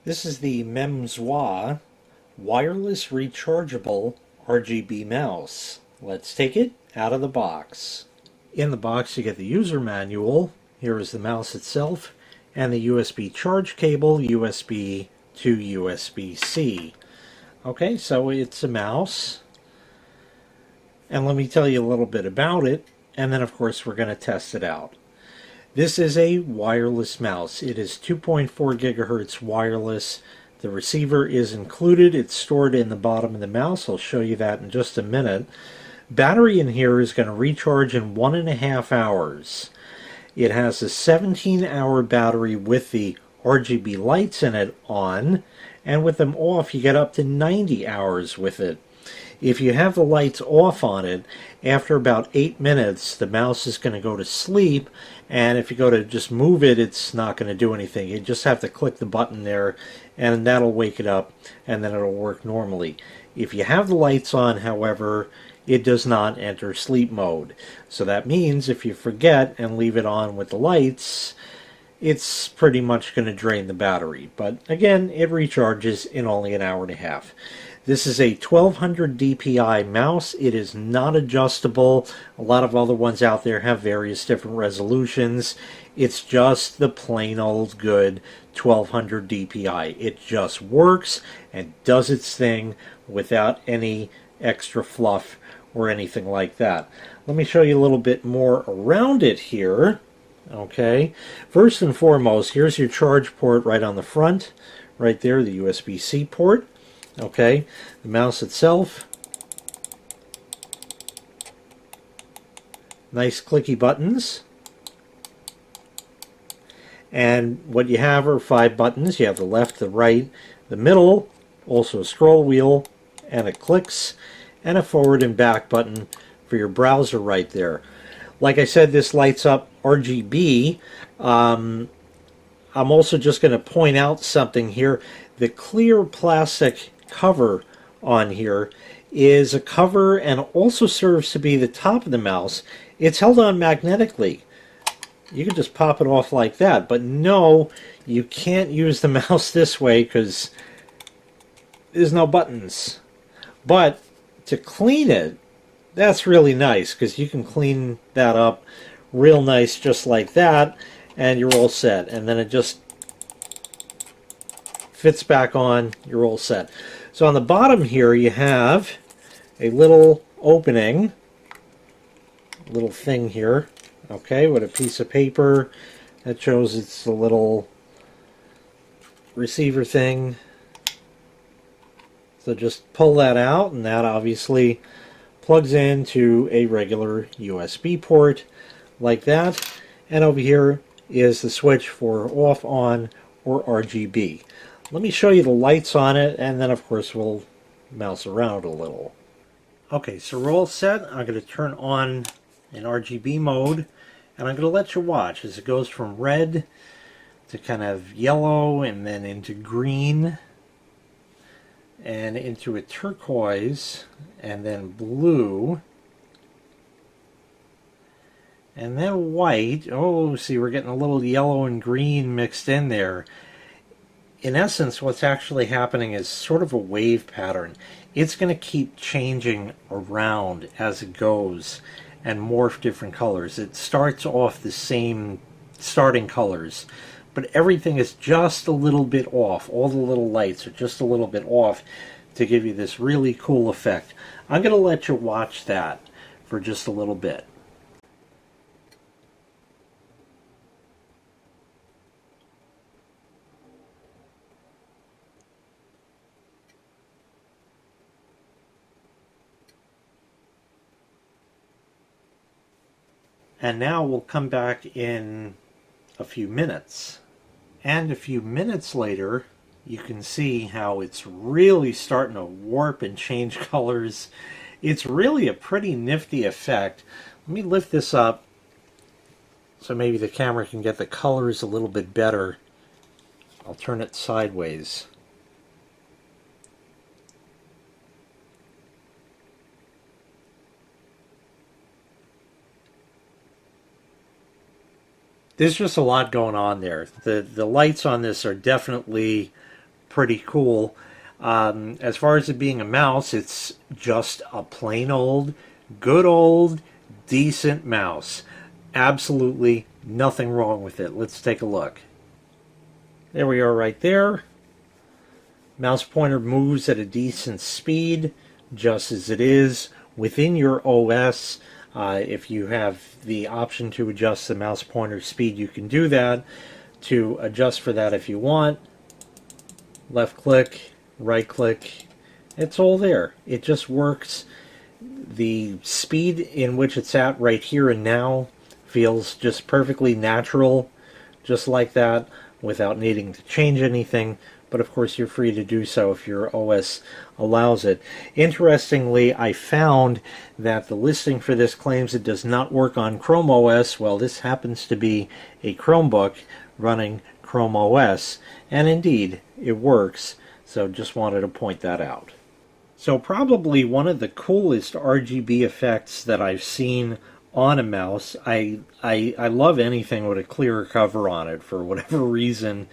This is the Memzuoix wireless rechargeable RGB mouse. Let's take it out of the box. In the box you get the user manual. Here is the mouse itself and the USB charge cable, USB to USB-C. Okay, so it's a mouse. And let me tell you a little bit about it, and then of course we're going to test it out. This is a wireless mouse. It is 2.4 gigahertz wireless. The receiver is included. It's stored in the bottom of the mouse. I'll show you that in just a minute. Battery in here is going to recharge in 1.5 hours. It has a 17-hour battery with the RGB lights in it on, and with them off you get up to 90 hours with it. If you have the lights off on it, after about 8 minutes, the mouse is going to go to sleep, and if you go to just move it, it's not going to do anything. You just have to click the button there, and that'll wake it up, and then it'll work normally. If you have the lights on, however, it does not enter sleep mode. So that means if you forget and leave it on with the lights, it's pretty much going to drain the battery. But again, it recharges in only an hour and a half. This is a 1200 DPI mouse. It is not adjustable. A lot of other ones out there have various different resolutions. It's just the plain old good 1200 DPI. It just works and does its thing without any extra fluff or anything like that. Let me show you a little bit more around it here. Okay, first and foremost, here's your charge port right on the front, right there, the USB-C port. Okay, the mouse itself, nice clicky buttons, and what you have are 5 buttons. You have the left, the right, the middle, also a scroll wheel, and it clicks, and a forward and back button for your browser right there. Like I said, this lights up RGB. I'm also just going to point out something here. The clear plastic cover on here is a cover and also serves to be the top of the mouse. It's held on magnetically. You can just pop it off like that, but no, you can't use the mouse this way because there's no buttons. But to clean it, that's really nice because you can clean that up real nice just like that, and you're all set. And then it just fits back on, you're all set. So on the bottom here you have a little opening, little thing here, okay, with a piece of paper that shows it's a little receiver thing. So just pull that out, and that obviously plugs into a regular USB port like that. And over here is the switch for off, on, or RGB. Let me show you the lights on it, and then of course we'll mouse around a little. Okay, so we're all set. I'm going to turn on an RGB mode, and I'm going to let you watch as it goes from red to kind of yellow, and then into green, and into a turquoise, and then blue, and then white. Oh, see, we're getting a little yellow and green mixed in there. In essence, what's actually happening is sort of a wave pattern. It's going to keep changing around as it goes and morph different colors. It starts off the same starting colors, but everything is just a little bit off. All the little lights are just a little bit off to give you this really cool effect. I'm going to let you watch that for just a little bit. And now we'll come back in a few minutes. And a few minutes later, you can see how it's really starting to warp and change colors. It's really a pretty nifty effect. Let me lift this up so maybe the camera can get the colors a little bit better. I'll turn it sideways. There's just a lot going on there. The lights on this are definitely pretty cool. As far as it being a mouse, it's just a plain old, good old, decent mouse. Absolutely nothing wrong with it. Let's take a look. There we are right there. Mouse pointer moves at a decent speed, just as it is within your OS. If you have the option to adjust the mouse pointer speed, you can do that. To adjust for that if you want, left click, right click, it's all there. It just works. The speed in which it's at right here and now feels just perfectly natural, just like that, without needing to change anything. But of course you're free to do so if your OS allows it. Interestingly, I found that the listing for this claims it does not work on Chrome OS. Well, this happens to be a Chromebook running Chrome OS, and indeed it works. So just wanted to point that out. So probably one of the coolest RGB effects that I've seen on a mouse. I love anything with a clear cover on it for whatever reason,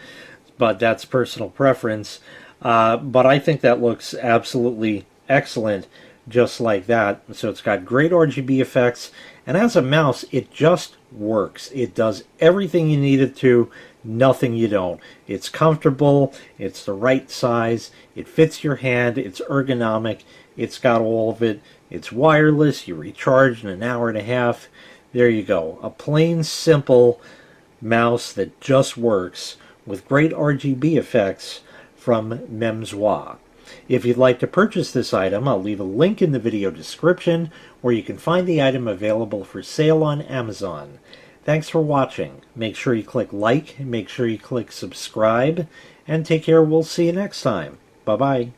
but that's personal preference. But I think that looks absolutely excellent just like that. So it's got great RGB effects, and as a mouse it just works. It does everything you need it to, nothing you don't. It's comfortable, it's the right size, it fits your hand, it's ergonomic, it's got all of it. It's wireless, you recharge in an hour and a half. There you go. A plain, simple mouse that just works with great RGB effects from Memzuoix. If you'd like to purchase this item, I'll leave a link in the video description where you can find the item available for sale on Amazon. Thanks for watching. Make sure you click like, make sure you click subscribe, and take care. We'll see you next time. Bye-bye.